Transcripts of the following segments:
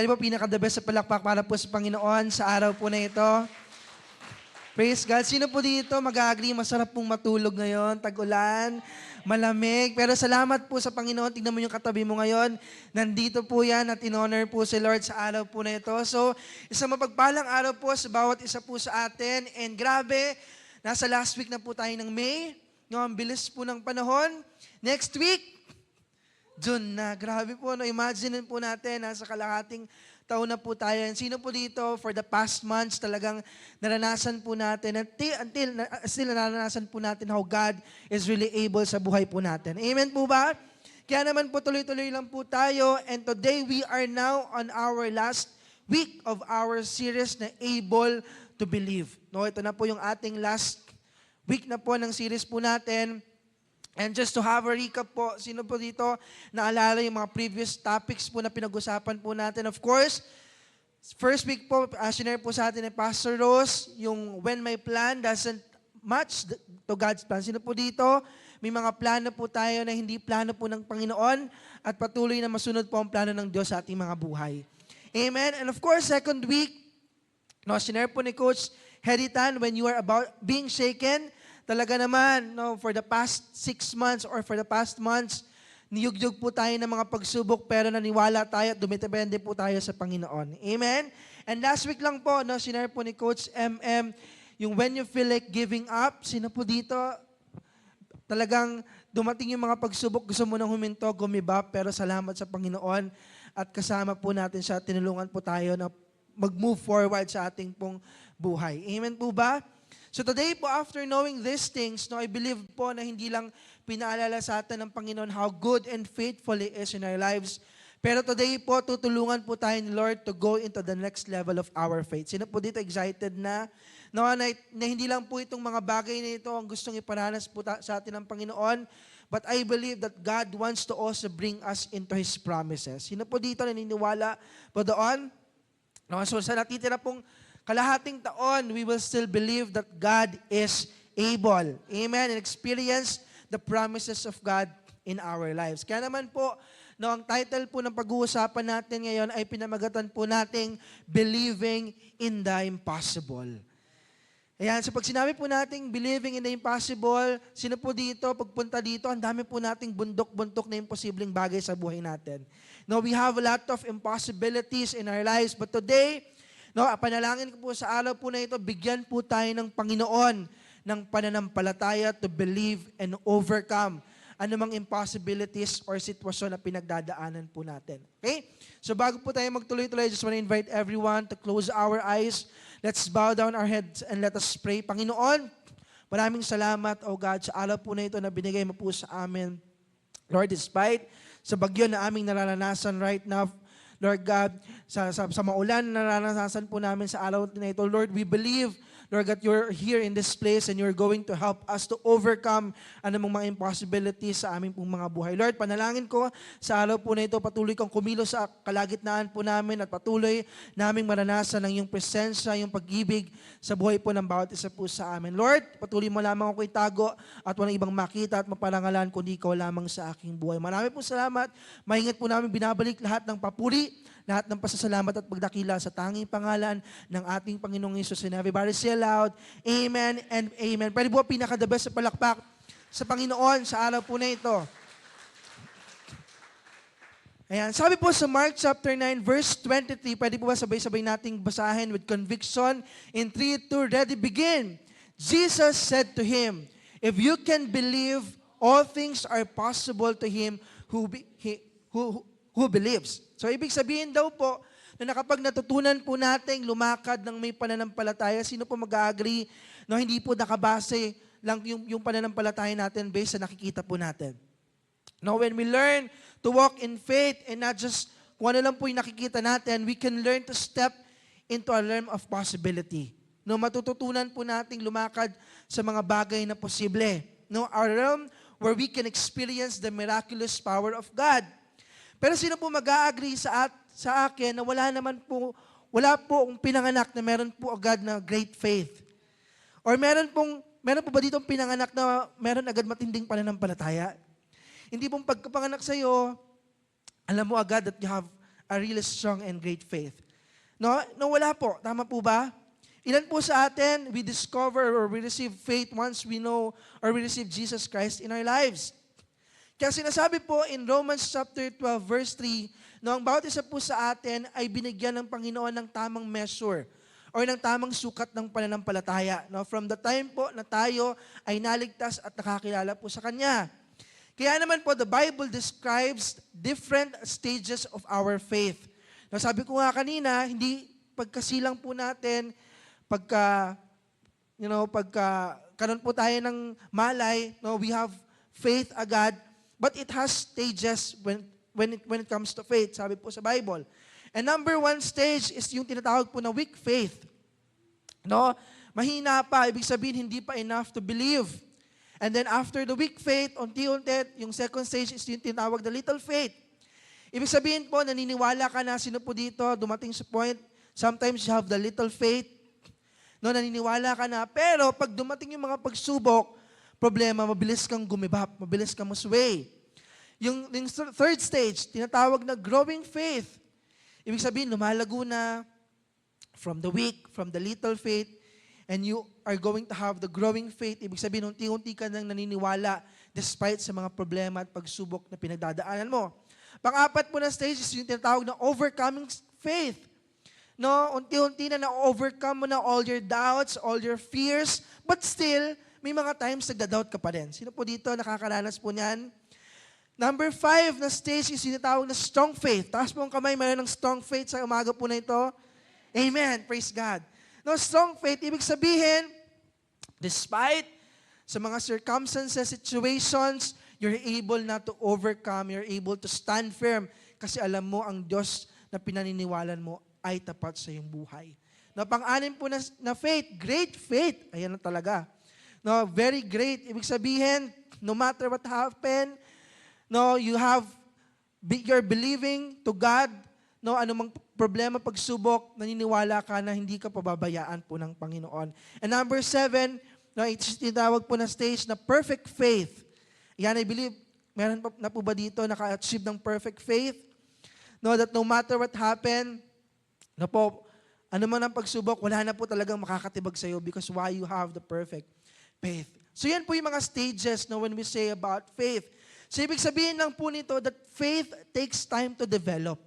Pwede po pinaka-the best sa palakpak para po sa Panginoon sa araw po na ito. Praise God. Sino po dito mag-agree? Masarap pong matulog ngayon, tag-ulan, malamig. Pero salamat po sa Panginoon. Tignan mo yung katabi mo ngayon. Nandito po yan at in-honor po si Lord sa araw po na ito. So, isang mapagpalang araw po sa bawat isa po sa atin. And grabe, nasa last week na po tayo ng May. No, ang bilis po ng panahon. Next week, June na. Grabe po, no? Imagine po natin, nasa kalahating taon na po tayo. And sino po dito, for the past months, talagang naranasan po natin, still naranasan po natin how God is really able sa buhay po natin. Amen po ba? Kaya naman po, tuloy-tuloy lang po tayo. And today, we are now on our last week of our series na Able to Believe. No, ito na po yung ating last week na po ng series po natin. And just to have a recap po, sino po dito naalala yung mga previous topics po na pinag-usapan po natin? Of course, first week po, sinare po sa atin ni Pastor Rose, yung when my plan doesn't match to God's plan. Sino po dito? May mga plano po tayo na hindi plano po ng Panginoon at patuloy na masunod po ang plano ng Diyos sa ating mga buhay. Amen? And of course, second week, no, sinare po ni Coach Heritan, when you are about being shaken, talaga naman, no, for the past 6 months or for the past months, niyugyug po tayo ng mga pagsubok pero naniwala tayo at dumitepende po tayo sa Panginoon. Amen? And last week lang po, no, sinare po ni Coach MM, yung when you feel like giving up, sino po dito? Talagang dumating yung mga pagsubok, gusto mo nang huminto, gumibap, pero salamat sa Panginoon at kasama po natin siya, tinulungan po tayo na mag-move forward sa ating pong buhay. Amen po ba? So today po, after knowing these things, no, I believe po na hindi lang pinaalala sa atin ng Panginoon how good and faithful He is in our lives. Pero today po, tutulungan po tayo ni Lord to go into the next level of our faith. Sino po dito excited na? No, na hindi lang po itong mga bagay na ito ang gustong iparanas po sa atin ng Panginoon, but I believe that God wants to also bring us into His promises. Sino po dito naniniwala po doon? No, so sa natitira pong kalahating taon, we will still believe that God is able. Amen? And experience the promises of God in our lives. Kaya naman po, no, ang title po ng pag-uusapan natin ngayon ay pinamagatan po nating Believing in the Impossible. Ayan, so pag sinabi po nating believing in the impossible, sino po dito, pagpunta dito, ang dami po nating bundok-buntok na imposibleng bagay sa buhay natin. No, we have a lot of impossibilities in our lives, but today, no, panalangin ko po sa araw po na ito, bigyan po tayo ng Panginoon ng pananampalataya to believe and overcome anumang impossibilities or sitwasyon na pinagdadaanan po natin. Okay? So bago po tayo magtuloy-tuloy, I just want to invite everyone to close our eyes. Let's bow down our heads and let us pray. Panginoon, maraming salamat, O God, sa araw po na ito na binigay mo po sa amin. Lord, despite sa bagyo na aming nararanasan right now, Lord God, sa maulan na naranasan po namin sa araw na ito, Lord, we believe, Lord God, you're here in this place and you're going to help us to overcome anumang mga impossibilities sa aming pong mga buhay. Lord, panalangin ko sa araw po na ito, patuloy kang kumilos sa kalagitnaan po namin at patuloy naming maranasan ang iyong presensya, yung pag-ibig sa buhay po ng bawat isa po sa amin. Lord, patuloy mo lamang ako itago at walang ibang makita at maparangalan kundi ikaw lamang sa aking buhay. Marami po salamat. Mahingit po namin binabalik lahat ng papuri, lahat ng pasasalamat at pagdakila sa tanging pangalan ng ating Panginoong Hesus. And everybody say aloud, Amen and Amen. Pwede po pinaka-the best sa palakpak sa Panginoon sa araw po na ito. Ayan, sabi po sa Mark chapter 9 verse 23, pwede po ba sabay-sabay nating basahin with conviction? In 3, 2, ready, begin. Jesus said to him, if you can believe, all things are possible to him who believes. So, ibig sabihin daw po, na kapag natutunan po nating lumakad ng may pananampalataya, sino po mag-agree na hindi po nakabase lang yung pananampalataya natin based sa nakikita po natin. Now, when we learn to walk in faith and not just kung ano lang po yung nakikita natin, we can learn to step into a realm of possibility. No, matututunan po nating lumakad sa mga bagay na posible. No, a realm where we can experience the miraculous power of God. Pero sino po mag-a-agree sa akin na wala po ang pinanganak na meron po agad na great faith? Or meron po ba dito pinanganak na meron agad matinding pananampalataya? Hindi pong pagkapanganak sa'yo, alam mo agad that you have a really strong and great faith. No, wala po. Tama po ba? Ilan po sa atin, we discover or we receive faith once we know or we receive Jesus Christ in our lives. Kaya sinasabi po in Romans chapter 12 verse 3, no, ang bawat isa po sa atin ay binigyan ng Panginoon ng tamang measure or ng tamang sukat ng pananampalataya. No? From the time po na tayo ay naligtas at nakakilala po sa Kanya. Kaya naman po, the Bible describes different stages of our faith. No, sabi ko nga kanina, hindi pagkasilang po natin, karon po tayo ng malay, no, we have faith agad, but it has stages when it comes to faith, sabi po sa Bible. And number one stage is yung tinatawag po na weak faith. No? Mahina pa, ibig sabihin hindi pa enough to believe. And then after the weak faith, unti-unti, yung second stage is yung tinatawag na little faith. Ibig sabihin po, naniniwala ka na, sino po dito, dumating sa point, sometimes you have the little faith, no, naniniwala ka na, pero pag dumating yung mga pagsubok, problema, mabilis kang gumibap, mabilis kang masway. Yung third stage, tinatawag na growing faith. Ibig sabihin, lumalago na from the weak, from the little faith, and you are going to have the growing faith. Ibig sabihin, unti-unti ka nang naniniwala despite sa mga problema at pagsubok na pinagdadaanan mo. Pang-apat po na stage is yung tinatawag na overcoming faith. No, unti-unti na na-overcome mo na all your doubts, all your fears, but still, may mga times nagda-doubt ka pa rin. Sino po dito nakakaranas po niyan? Number 5 na stage is yung tinatawag na strong faith. Taas po ang kamay, mayroon ng strong faith sa umaga po na ito. Amen. Praise God. No, strong faith, ibig sabihin, despite sa mga circumstances, situations, you're able na to overcome, you're able to stand firm kasi alam mo ang Diyos na pinaniniwalan mo ay tapat sa iyong buhay. No, pang-anim po na faith, great faith. Ayan na talaga. No, very great. Ibig sabihin, no matter what happened, no, you're believing to God, no, anumang problema, pagsubok, naniniwala ka na hindi ka pababayaan po ng Panginoon. And number 7, no, itawag po na stage na perfect faith. Yan, I believe, meron na po ba dito naka-achieve ng perfect faith? No, that no matter what happened, no po, ano man ang pagsubok, wala na po talagang makakatibag sa iyo because why you have the perfect faith. So yan po yung mga stages, no, when we say about faith. So ibig sabihin lang po nito that faith takes time to develop.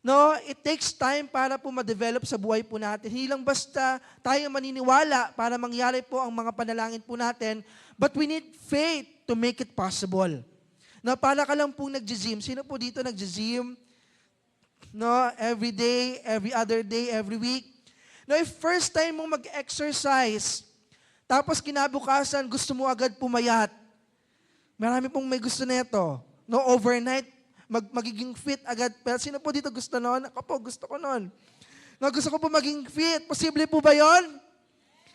No, it takes time para po ma-develop sa buhay po natin. Hindi lang basta tayo maniniwala para mangyari po ang mga panalangin po natin, but we need faith to make it possible. No, para ka lang pong nag-gym. Sino po dito nag-gym? No, every day, every other day, every week. No, if first time mo mag-exercise, tapos kinabukasan gusto mo agad pumayat, marami pong may gusto nito. No, overnight, magiging fit agad. Pero sino po dito gusto nun? Ako po, gusto ko nun. No, gusto ko po maging fit. Posible po ba yon?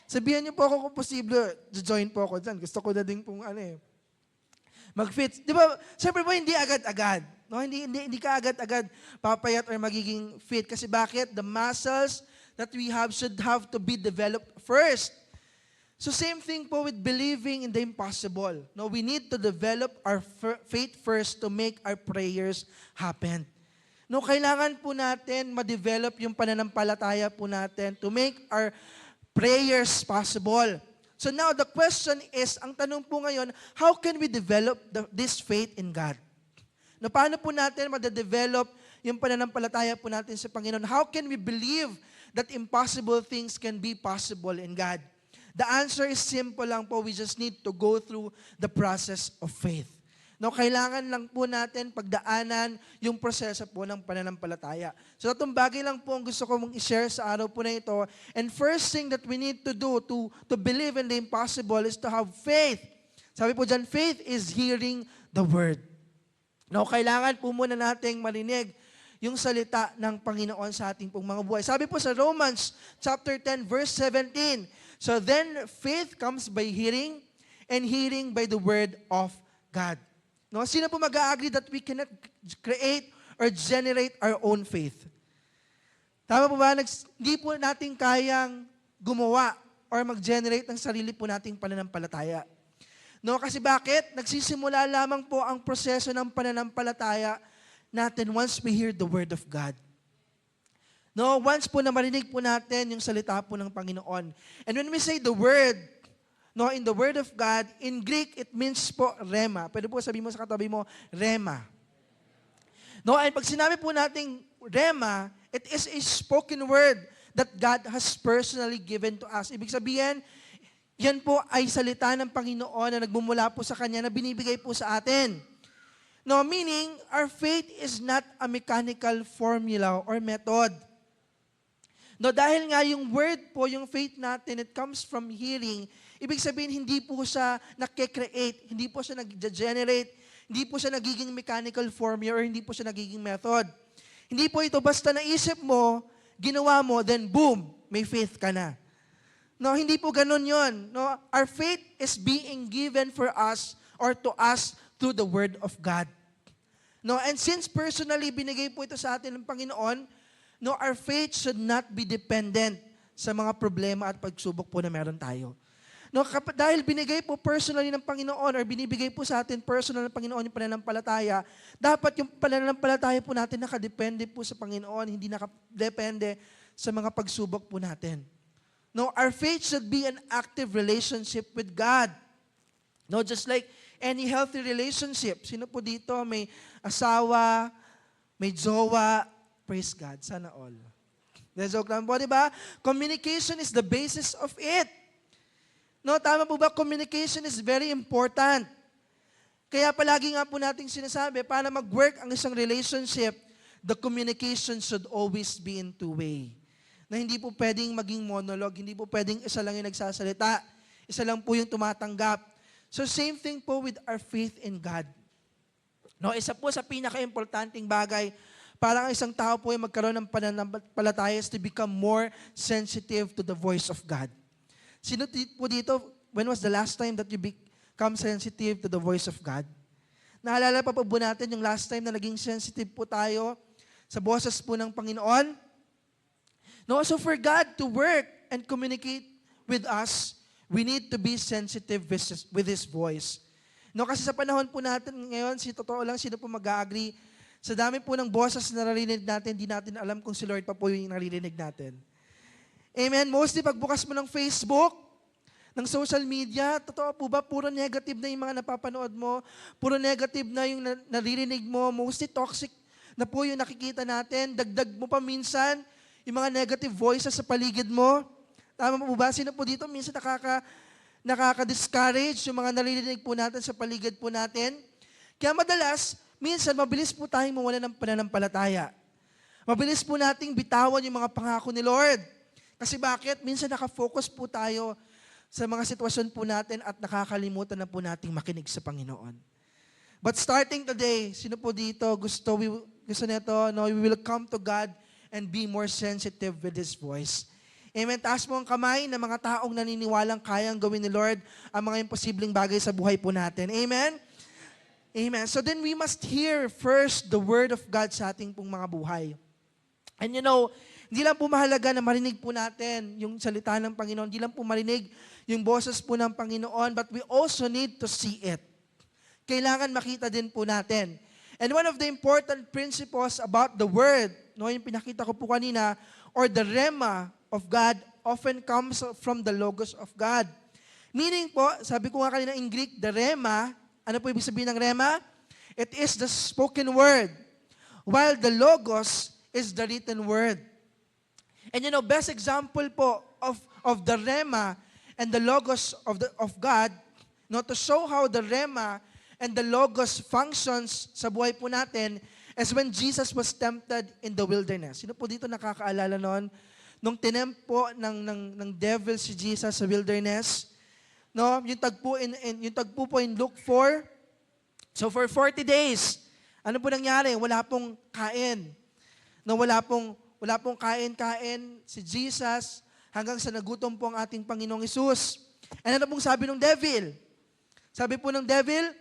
Sabihan niyo po ako kung posible. Join po ako dyan. Gusto ko na din pong mag-fit. Di ba? Siyempre po, hindi agad-agad. No, hindi ka agad-agad papayat or magiging fit. Kasi bakit? The muscles that we have should have to be developed first. So same thing po with believing in the impossible. No, we need to develop our faith first to make our prayers happen. No, kailangan po natin ma-develop yung pananampalataya po natin to make our prayers possible. So now the question is, ang tanong po ngayon, how can we develop this faith in God? No, paano po natin ma-develop yung pananampalataya po natin sa Panginoon? How can we believe that impossible things can be possible in God? The answer is simple lang po. We just need to go through the process of faith. No, kailangan lang po natin pagdaanan yung proseso po ng pananampalataya. So itong bagay lang po ang gusto ko mong i-share sa araw po na ito. And first thing that we need to do to believe in the impossible is to have faith. Sabi po dyan, faith is hearing the word. No, kailangan po muna nating marinig yung salita ng Panginoon sa ating pong mga buhay. Sabi po sa Romans chapter 10 verse 17, so then faith comes by hearing, and hearing by the word of God. No, sino po mag-agree that we cannot create or generate our own faith? Tama po ba? Hindi po natin kayang gumawa or mag-generate ng sarili po nating pananampalataya. No, kasi bakit? Nagsisimula lamang po ang proseso ng pananampalataya natin once we hear the Word of God. No, once po na marinig po natin yung salita po ng Panginoon. And when we say the Word, no, in the Word of God, in Greek, it means po rema. Pwede po sabihin mo sa katabi mo, rema. No, and pag sinabi po nating rema, it is a spoken word that God has personally given to us. Ibig sabihin, yan po ay salita ng Panginoon na nagmumula po sa Kanya na binibigay po sa atin. No, meaning, our faith is not a mechanical formula or method. No, dahil nga yung word po, yung faith natin, it comes from hearing. Ibig sabihin, hindi po siya nag-create, hindi po siya nag-generate, hindi po siya nagiging mechanical formula or hindi po siya nagiging method. Hindi po ito basta naisip mo, ginawa mo, then boom, may faith ka na. No, hindi po ganun yon. No, our faith is being given for us or to us through the Word of God. No, and since personally binigay po ito sa atin ng Panginoon, no, our faith should not be dependent sa mga problema at pagsubok po na meron tayo. No, dahil binigay po personally ng Panginoon or binibigay po sa atin personal ng Panginoon yung pananampalataya, dapat yung pananampalataya po natin nakadepende po sa Panginoon, hindi nakadepende sa mga pagsubok po natin. No, our faith should be an active relationship with God. No, just like any healthy relationship. Sino po dito may asawa, may jowa? Praise God. Sana all. Joke lang po, di ba? Communication is the basis of it. No, tama po ba? Communication is very important. Kaya palagi nga po nating sinasabi, para mag-work ang isang relationship, the communication should always be in two-way. Na hindi po pwedeng maging monologue, hindi po pwedeng isa lang yung nagsasalita, isa lang po yung tumatanggap. So same thing po with our faith in God. No, isa po sa pinaka-importanting bagay para ang isang tao po ay magkaroon ng pananampalataya is to become more sensitive to the voice of God. Sino po dito, when was the last time that you become sensitive to the voice of God? Naalala pa po natin yung last time na naging sensitive po tayo sa boses po ng Panginoon? No, so for God to work and communicate with us, we need to be sensitive with His voice. No, kasi sa panahon po natin ngayon, totoo lang, sino po mag-agree, sa dami po ng boses na narinig natin, di natin alam kung si Lord pa po yung naririnig natin. Amen? Mostly pagbukas mo ng Facebook, ng social media, totoo po ba, puro negative na yung mga napapanood mo, puro negative na yung naririnig mo, mostly toxic na po yung nakikita natin, dagdag mo pa minsan, yung mga negative voices sa paligid mo. Tama po ba? Sino po dito? Minsan nakaka-discourage yung mga naririnig po natin sa paligid po natin. Kaya madalas, minsan mabilis po tayong mawala ng pananampalataya. Mabilis po nating bitawan yung mga pangako ni Lord. Kasi bakit? Minsan nakafocus po tayo sa mga sitwasyon po natin at nakakalimutan na po nating makinig sa Panginoon. But starting today, sino po dito gusto nito, no, we will come to God and be more sensitive with His voice. Amen. Taas mo ang kamay ng mga taong naniniwalang kayang gawin ni Lord ang mga imposibleng bagay sa buhay po natin. Amen? Amen. So then we must hear first the Word of God sa ating pong mga buhay. And you know, hindi lang po mahalaga na marinig po natin yung salita ng Panginoon, hindi lang po marinig yung boses po ng Panginoon, but we also need to see it. Kailangan makita din po natin. And one of the important principles about the Word, no, yung pinakita ko po kanina, or the rema of God often comes from the logos of God. Meaning po, sabi ko nga kanina in Greek, the rema, ano po ibig sabihin ng rema? It is the spoken word, while the logos is the written word. And you know, best example po of the rema and the logos of God, no, to show how the rema and the logos functions sa buhay po natin is when Jesus was tempted in the wilderness. Sino po dito nakakaalala noon? Nung tinempt po ng devil si Jesus sa wilderness, no, yung tagpo po in Luke 4. So for 40 days, ano po nangyari? Wala pong kain. No, wala pong kain si Jesus hanggang sa nagutom po ang ating Panginoong Hesus. And ano pong sabi ng devil? Sabi po ng devil,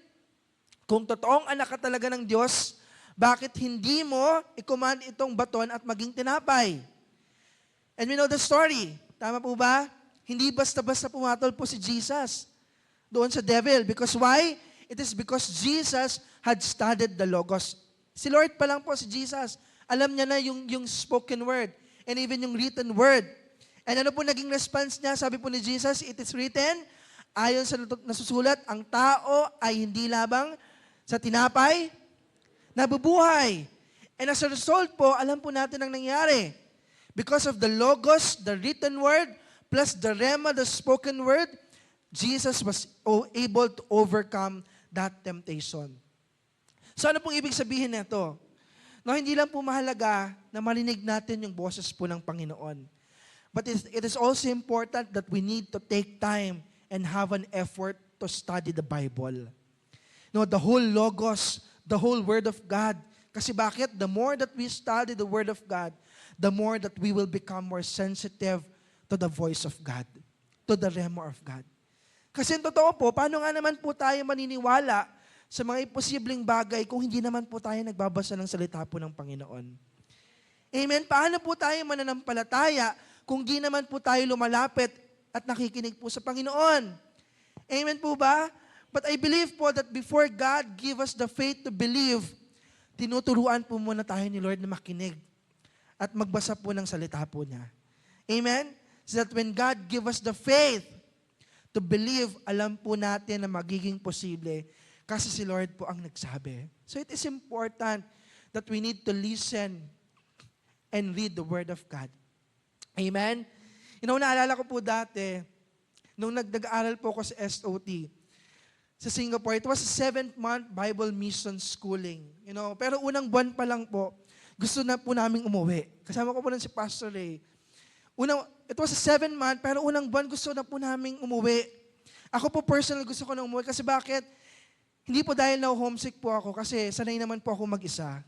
kung totoong anak ka talaga ng Diyos, bakit hindi mo i-command itong baton at maging tinapay? And we know the story. Tama po ba? Hindi basta-basta pumatol po si Jesus doon sa devil. Because why? It is because Jesus had studied the Logos Si Lord pa lang po, si Jesus, alam niya na yung spoken word and even yung written word. And ano po naging response niya? Sabi po ni Jesus, it is written, ayon sa nasusulat, ang tao ay hindi labang sa tinapay, nabubuhay. And as a result po, alam po natin ang nangyari. Because of the Logos, the written word, plus the Rema, the spoken word, Jesus was able to overcome that temptation. So ano pong ibig sabihin nito? No, hindi lang po mahalaga na marinig natin yung boses po ng Panginoon. But it is also important that we need to take time and have an effort to study the Bible. No, the whole Logos, the whole Word of God. Kasi bakit? The more that we study the Word of God, the more that we will become more sensitive to the voice of God, to the Rema of God. Kasi totoo po, paano nga naman po tayo maniniwala sa mga imposibleng bagay kung hindi naman po tayo nagbabasa ng salita po ng Panginoon? Amen? Paano po tayo mananampalataya kung di naman po tayo lumalapit at nakikinig po sa Panginoon? Amen po ba? But I believe po that before God give us the faith to believe, tinuturuan po muna tayo ni Lord na makinig at magbasa po ng salita po niya. Amen? So that when God give us the faith to believe, alam po natin na magiging posible kasi si Lord po ang nagsabi. So it is important that we need to listen and read the Word of God. Amen? You know, naalala ko po dati, nung nag-aaral po ako sa SOT, sa Singapore, it was a 7th-month Bible mission schooling. You know, pero unang buwan pa lang po, gusto na po naming umuwi. Kasama ko po si Pastor Ray. It was a 7-month, pero unang buwan gusto na po naming umuwi. Ako po personal gusto ko na umuwi. Kasi bakit? Hindi po dahil na homesick po ako kasi sanay naman po ako mag-isa.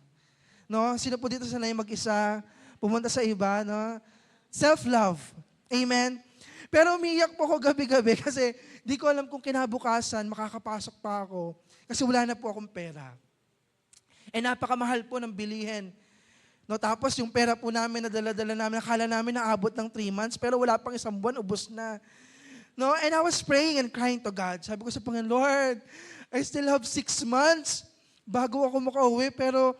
No? Sino po dito sanay mag-isa? Pumunta sa iba, no? Self-love. Amen? Pero umiiyak po ako gabi-gabi kasi di ko alam kung kinabukasan makakapasok pa ako kasi wala na po akong pera. Eh napakamahal po ng bilihin. No, tapos yung pera po namin na dala-dala namin, nakala namin na abot ng 3 months, pero wala pang 1 buwan, ubos na. No, and I was praying and crying to God. Sabi ko sa Panginoon, Lord, I still have 6 months bago ako makauwi, pero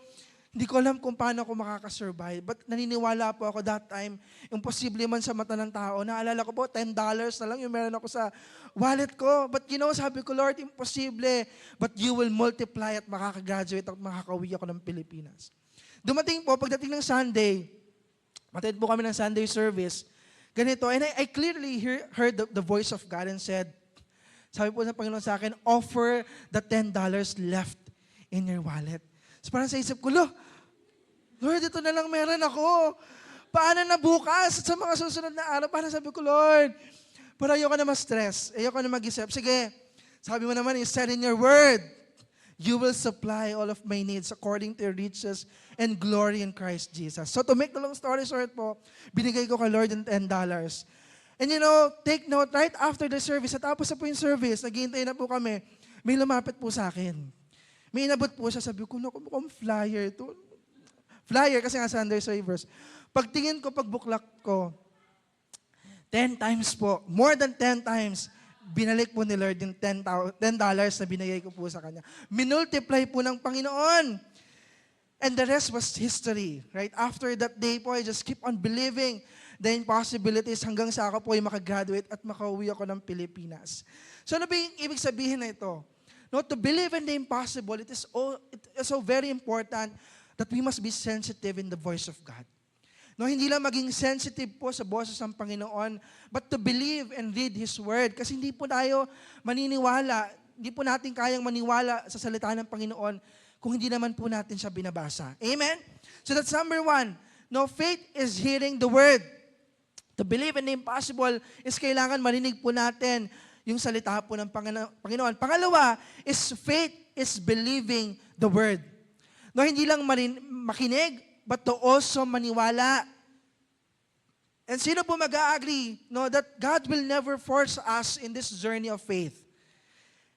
hindi ko alam kung paano ako makakasurvive. But naniniwala po ako that time, imposible man sa mata ng tao. Naalala ko po, $10 na lang yung meron ako sa wallet ko. But you know, sabi ko, Lord, imposible. But you will multiply at makakagraduate at makakauwi ako ng Pilipinas. Dumating po, pagdating ng Sunday, matid po kami ng Sunday service, ganito, and I clearly heard the voice of God and said, sabi po ng Panginoon sa akin, offer the $10 left in your wallet. So parang sa isip ko, Lord, ito na lang meron ako. Paano na bukas at sa mga susunod na araw? Parang sabi ko, Lord, pero ayoko na ma-stress, ayoko na mag-isip. Sige, sabi mo naman, you said in your word, you will supply all of my needs according to your riches and glory in Christ Jesus. So to make the long story short po, binigay ko kay Lord yung $10. And you know, take note, right after the service, at tapos na po yung service, naghihintay na po kami, may lumapit po sa akin. May inabot po siya, sabi ko, naku, mukhang flyer to. Flyer kasi nga Sunday service. Pagtingin ko, pagbuklak ko, 10 times po, more than 10 times, binalik po ni Lord yung $10 na binigay ko po sa Kanya. Minultiply po ng Panginoon. And the rest was history. Right? After that day po, I just keep on believing the impossibilities hanggang sa ako po ay makagraduate at makauwi ako ng Pilipinas. So ano ba yung ibig sabihin na ito? No, to believe in the impossible, it is so very important that we must be sensitive in the voice of God. No, hindi lang maging sensitive po sa boses ng Panginoon, but to believe and read His Word. Kasi hindi po tayo maniniwala, hindi po natin kayang maniwala sa salita ng Panginoon kung hindi naman po natin siya binabasa. Amen? So that's number 1. No, faith is hearing the Word. To believe in the impossible is kailangan marinig po natin yung salita po ng Panginoon. Pangalawa is faith is believing the Word. No, hindi lang makinig, but to also maniwala. And sino po mag-a-agree, no, that God will never force us in this journey of faith?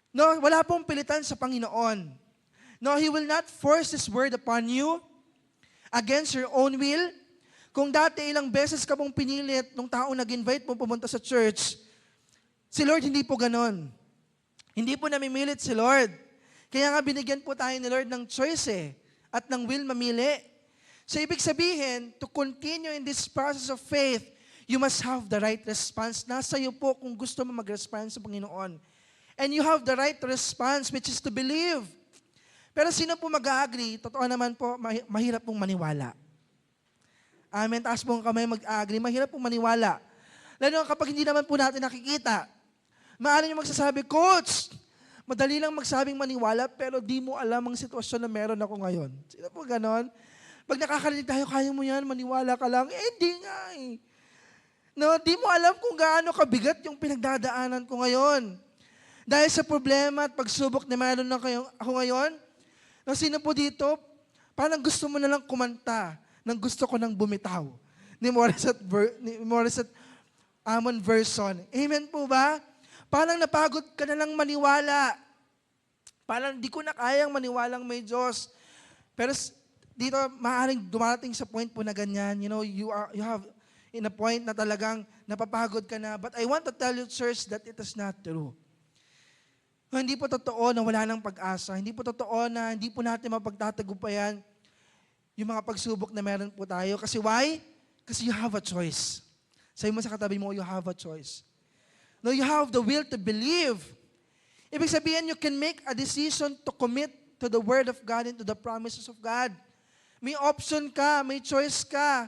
No, wala pong pilitan sa Panginoon. No, He will not force His word upon you against your own will. Kung dati ilang beses ka pong pinilit nung taong nag-invite mo pumunta sa church, si Lord hindi po ganon. Hindi po namimilit si Lord. Kaya nga binigyan po tayo ni Lord ng choice . at ng will mamili. So ibig sabihin, to continue in this process of faith, you must have the right response. Nasa iyo po kung gusto mo mag-respond sa Panginoon. And you have the right response, which is to believe. Pero sino po mag-agree? Totoo naman po, mahirap pong maniwala. Amen. Taas po ang kamay mag-agree. Mahirap pong maniwala. Lalo kapag hindi naman po natin nakikita. Maaari nyo magsasabi, Coach, madali lang magsabing maniwala, pero di mo alam ang sitwasyon na meron ako ngayon. Sino po ganon? Pag nakakarinig tayo, kaya mo yan, maniwala ka lang. Hindi nga eh. No, di mo alam kung gaano kabigat yung pinagdadaanan ko ngayon. Dahil sa problema at pagsubok na meron na ako ngayon, no, sino po dito, parang gusto mo na lang kumanta nang gusto ko nang bumitaw. Ni Morissette Amon version. Amen po ba? Parang napagod ka na lang maniwala. Parang di ko na kayang maniwalang may Diyos. Pero dito, maaaring dumating sa point po na ganyan. You know, you have in a point na talagang napapagod ka na. But I want to tell you, church, that it is not true. Hindi po totoo na wala nang pag-asa. Hindi po totoo na hindi po natin mapagtatagumpayan yung mga pagsubok na meron po tayo. Kasi why? Kasi you have a choice. Sabi mo sa katabi mo, you have a choice. No, you have the will to believe. Ibig sabihin, you can make a decision to commit to the Word of God and to the promises of God. May option ka, may choice ka.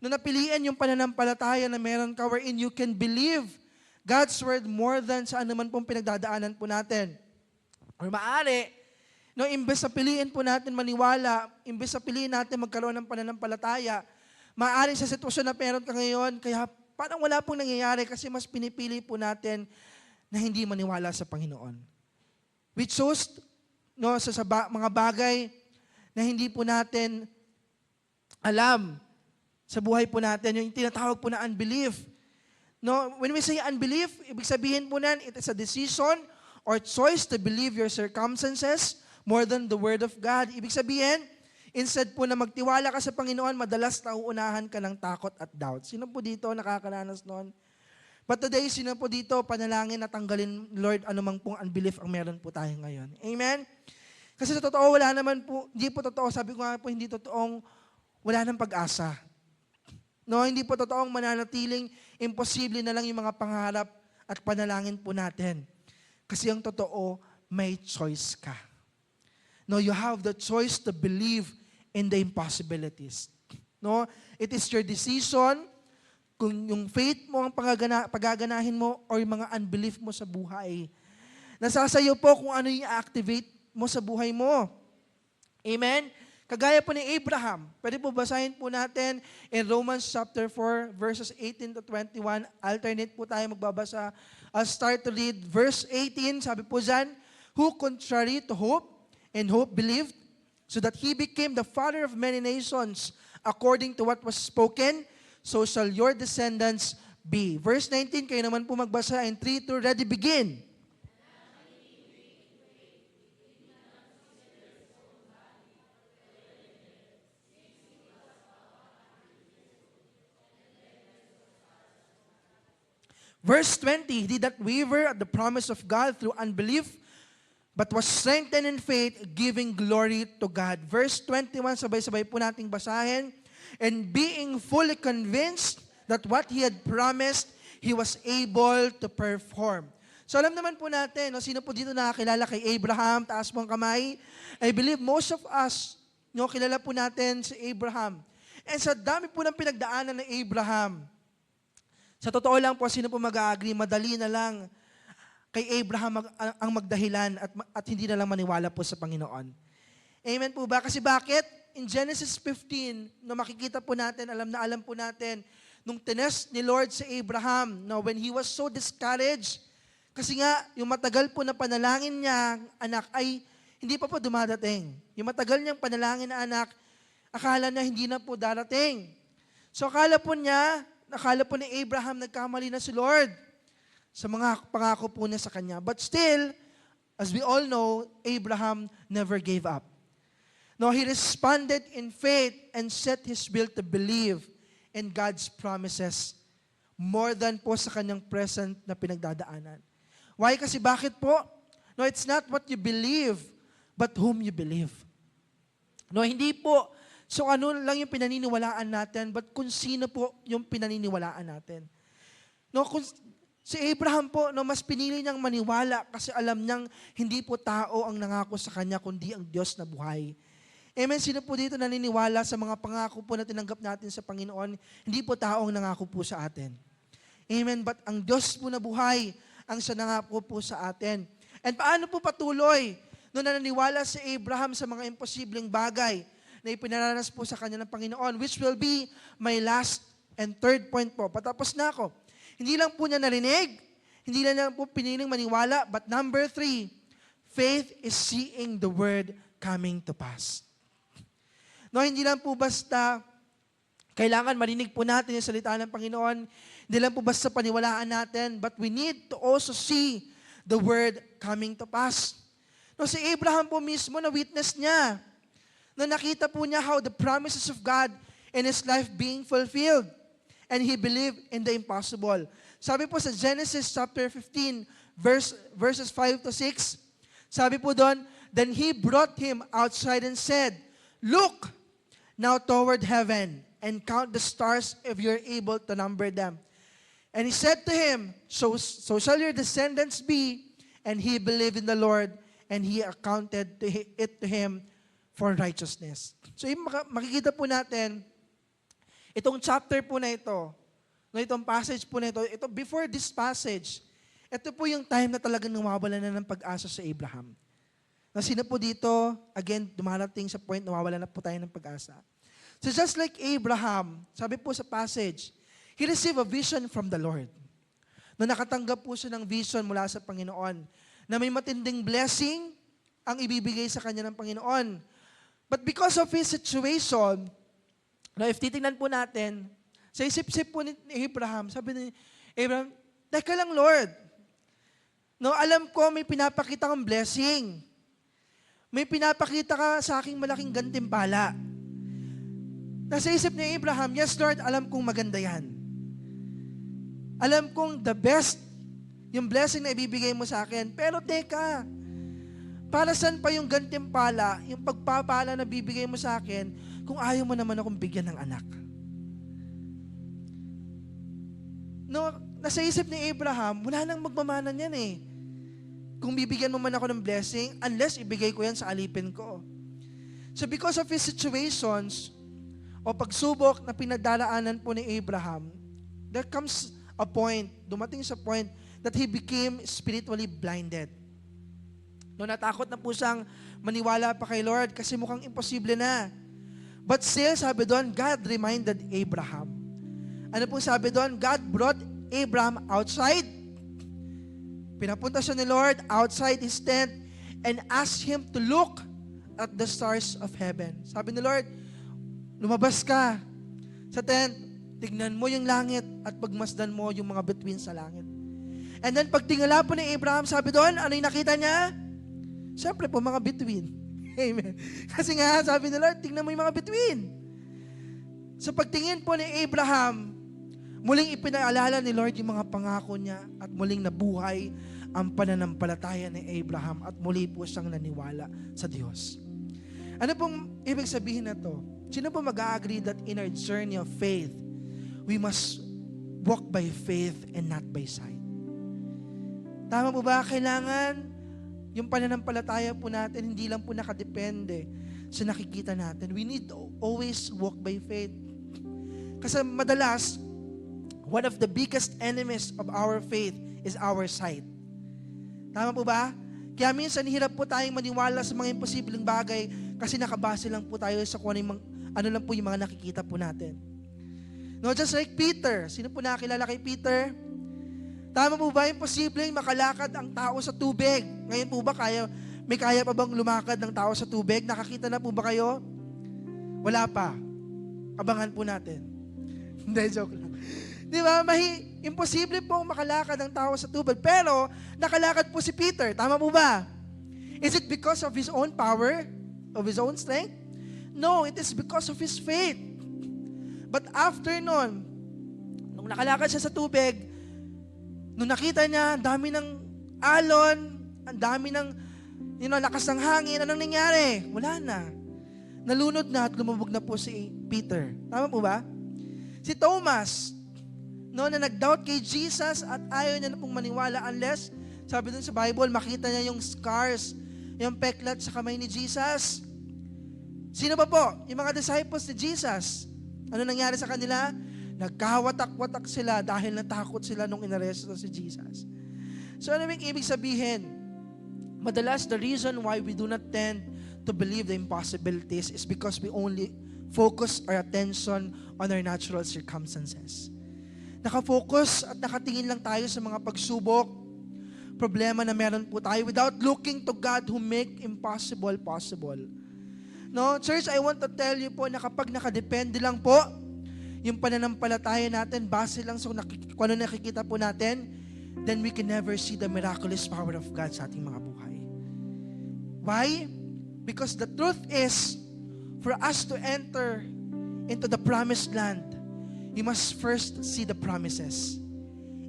No, napiliin yung pananampalataya na meron ka wherein you can believe God's Word more than sa anuman pong pinagdadaanan po natin. Or maaari, no, imbes na piliin po natin maniwala, imbes na piliin natin magkaroon ng pananampalataya, maaari sa sitwasyon na meron ka ngayon, kaya parang wala pong nangyayari kasi mas pinipili po natin na hindi maniwala sa Panginoon. We chose no, sa mga bagay na hindi po natin alam sa buhay po natin, yung tinatawag po na unbelief. No, when we say unbelief, ibig sabihin po nan, it is a decision or choice to believe your circumstances more than the Word of God. Ibig sabihin, instead po na magtiwala ka sa Panginoon, madalas nauunahan ka ng takot at doubt. Sino po dito nakakaranas noon? But today, sino po dito panalangin na tanggalin, Lord, anumang pong unbelief ang meron po tayo ngayon. Amen? Kasi sa totoo, wala naman po, hindi po totoo, sabi ko nga po, hindi totoong wala nang pag-asa. No, hindi po totoong mananatiling imposible na lang yung mga pangarap at panalangin po natin. Kasi ang totoo, may choice ka. No, you have the choice to believe in the impossibilities. No, it is your decision kung yung faith mo ang pagaganahin mo or yung mga unbelief mo sa buhay. Nasasayo po kung ano yung activate mo sa buhay mo. Amen? Kagaya po ni Abraham. Pwede po basahin po natin in Romans chapter 4, verses 18 to 21. Alternate po tayo magbabasa. I'll start to read verse 18. Sabi po dyan, who contrary to hope, and hope believed, so that he became the father of many nations, according to what was spoken, so shall your descendants be. Verse 19, kayo naman po magbasa in 3, 2, ready, begin. Verse 20, he did not waver at the promise of God through unbelief, but was strengthened in faith, giving glory to God. Verse 21, sabay-sabay po nating basahin. And being fully convinced that what he had promised, he was able to perform. So alam naman po natin, no, sino po dito nakakilala kay Abraham? Taas mo ang kamay. I believe most of us, no, kilala po natin si Abraham. And sa dami po ng pinagdaanan ng Abraham, sa totoo lang po, sino po mag-agree, madali na lang kay Abraham ang magdahilan at hindi na lang maniwala po sa Panginoon. Amen po ba? Kasi bakit? In Genesis 15, no, makikita po natin, alam po natin, nung tinest ni Lord si Abraham, no, when he was so discouraged, kasi nga, yung matagal po na panalangin niya, anak, ay hindi pa po dumadating. Yung matagal niyang panalangin na anak, akala niya hindi na po darating. So akala po ni Abraham, nagkamali na si Lord sa mga pangako po niya sa kanya. But still, as we all know, Abraham never gave up. No, he responded in faith and set his will to believe in God's promises more than po sa kanyang present na pinagdadaanan. Why? Kasi bakit po? No, it's not what you believe, but whom you believe. No, hindi po so ano lang yung pinaniniwalaan natin, but kung sino po yung pinaniniwalaan natin. No, kung si Abraham po, no, mas pinili niyang maniwala kasi alam niyang hindi po tao ang nangako sa kanya, kundi ang Diyos na buhay. Amen. Sino po dito naniniwala sa mga pangako po na tinanggap natin sa Panginoon? Hindi po tao ang nangako po sa atin. Amen. But ang Diyos po na buhay ang siya nangako po sa atin. And paano po patuloy no naniniwala si Abraham sa mga imposibleng bagay na ipinaranas po sa kanya ng Panginoon, which will be my last and third point po. Patapos na ako. Hindi lang po niya narinig, hindi lang po piniling maniwala, but number 3, faith is seeing the word coming to pass. No, hindi lang po basta kailangan marinig po natin yung salita ng Panginoon, hindi lang po basta paniwalaan natin, but we need to also see the word coming to pass. No, si Abraham po mismo na witness niya, na nakita po niya how the promises of God in his life being fulfilled. And he believed in the impossible. Sabi po sa Genesis chapter 15, verses 5 to 6, sabi po doon, then he brought him outside and said, look now toward heaven and count the stars if you're able to number them. And he said to him, so shall your descendants be. And he believed in the Lord, and he accounted it to him for righteousness. So makikita po natin, itong chapter po na ito, no, itong passage po na ito, before this passage, ito po yung time na talagang nawawala na ng pag-asa sa Abraham. Na sino po dito, again, dumarating sa point, nawawala na po tayo ng pag-asa. So just like Abraham, sabi po sa passage, he received a vision from the Lord. Na nakatanggap po siya ng vision mula sa Panginoon, na may matinding blessing ang ibibigay sa kanya ng Panginoon. But because of his situation, now if titingnan po natin, sa isip-isip po ni Abraham, sabi ni Abraham, teka lang Lord, no, alam ko may pinapakita kang blessing. May pinapakita ka sa aking malaking gantimpala. Nasa isip ni Abraham, yes Lord, alam kong maganda yan. Alam kong the best, yung blessing na ibibigay mo sa akin. Pero teka, para saan pa yung gantimpala, yung pagpapala na bibigay mo sa akin, kung ayaw mo naman akong bigyan ng anak? No, nasa isip ni Abraham, wala nang magmamana niyan eh. Kung bibigyan mo man ako ng blessing, unless ibigay ko yan sa alipin ko. So because of his situations, o pagsubok na pinagdaraanan po ni Abraham, there comes a point, dumating sa point, that he became spiritually blinded. No, natakot na po siyang maniwala pa kay Lord kasi mukhang imposible na. But still, sabi doon, God reminded Abraham. Ano pong sabi doon? God brought Abraham outside. Pinapunta siya ni Lord outside his tent and asked him to look at the stars of heaven. Sabi ni Lord, lumabas ka sa tent, tignan mo yung langit at pagmasdan mo yung mga bituin sa langit. And then pagtingala po ni Abraham, sabi doon, ano yung nakita niya? Siyempre po, mga bituin. Amen. Kasi nga, sabi ni Lord, tingnan mo yung mga bituin. Sa pagtingin po ni Abraham, muling ipinaalala ni Lord yung mga pangako niya at muling nabuhay ang pananampalataya ni Abraham at muli po siyang naniwala sa Diyos. Ano pong ibig sabihin na to? Sino po mag-agree that in our journey of faith, we must walk by faith and not by sight? Tama po ba? Kailangan yung pananampalataya po natin, hindi lang po nakadepende sa nakikita natin. We need to always walk by faith. Kasi madalas, one of the biggest enemies of our faith is our sight. Tama po ba? Kaya minsan hirap po tayong maniwala sa mga imposibleng bagay kasi nakabase lang po tayo sa kung ano lang po yung mga nakikita po natin. No, just like Peter. Sino po nakakilala kay Peter? Tama po ba imposibleng makalakad ang tao sa tubig? Ngayon po ba may kaya pa bang lumakad ng tao sa tubig? Nakakita na po ba kayo? Wala pa. Abangan po natin. Hindi, joke lang. Di ba? Imposible pong makalakad ang tao sa tubig. Pero, nakalakad po si Peter. Tama po ba? Is it because of his own power? Of his own strength? No, it is because of his faith. But after nun, nung nakalakad siya sa tubig, nung nakita niya, ang dami ng alon, ang dami ng lakas ng hangin, anong nangyari? Wala na. nalunod na at lumubog na po si Peter. Tama po ba? Si Thomas, no, na nag-doubt kay Jesus at ayaw niya na pong maniwala unless, sabi dun sa Bible, makita niya yung scars, yung peklat sa kamay ni Jesus. Sino ba po? Yung mga disciples ni Jesus. Ano nangyari sa kanila? Nagkawatak-watak sila dahil natakot sila nung inaresto si Jesus. So ano yung ibig sabihin? Madalas, the reason why we do not tend to believe the impossibilities is because we only focus our attention on our natural circumstances. Nakafocus at nakatingin lang tayo sa mga pagsubok, problema na meron po tayo without looking to God who make impossible possible. No, church, I want to tell you po na kapag nakadepende lang po yung pananampalataya natin, base lang sa kung ano nakikita po natin, then we can never see the miraculous power of God sa ating mga buhay. Why? Because the truth is, for us to enter into the promised land, you must first see the promises.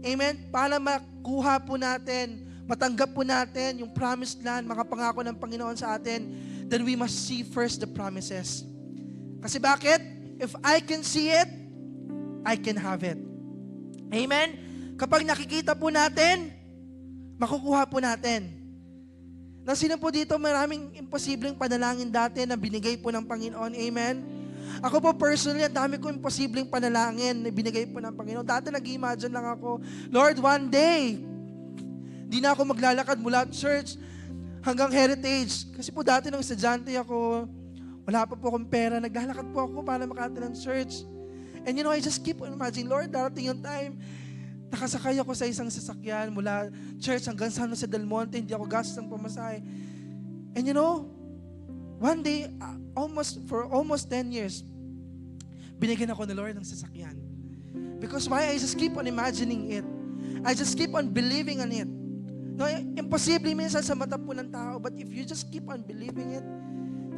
Amen? Para makuha po natin, matanggap po natin yung promised land, makapangako ng Panginoon sa atin, then we must see first the promises. Kasi bakit? If I can see it, I can have it. Amen? Kapag nakikita po natin, makukuha po natin. Na sino po dito maraming imposibleng panalangin dati na binigay po ng Panginoon? Amen? Ako po personally, ang dami ko imposibleng panalangin na binigay po ng Panginoon. Dati nag-imagine lang ako, Lord, one day, di na ako maglalakad mula church hanggang Heritage. Kasi po dati nung estudyante ako, wala pa po akong pera, naglalakad po ako para makarating ng church. And you know, I just keep on imagining, Lord, darating yung time, nakasakay ako sa isang sasakyan mula church hanggang San Jose del Monte, hindi ako gastos ng pamasahe. And you know, one day, for almost 10 years, binigyan ako ni Lord ng sasakyan. Because why? I just keep on imagining it. I just keep on believing on it. No, imposible minsan sa mata po ng tao, but if you just keep on believing it,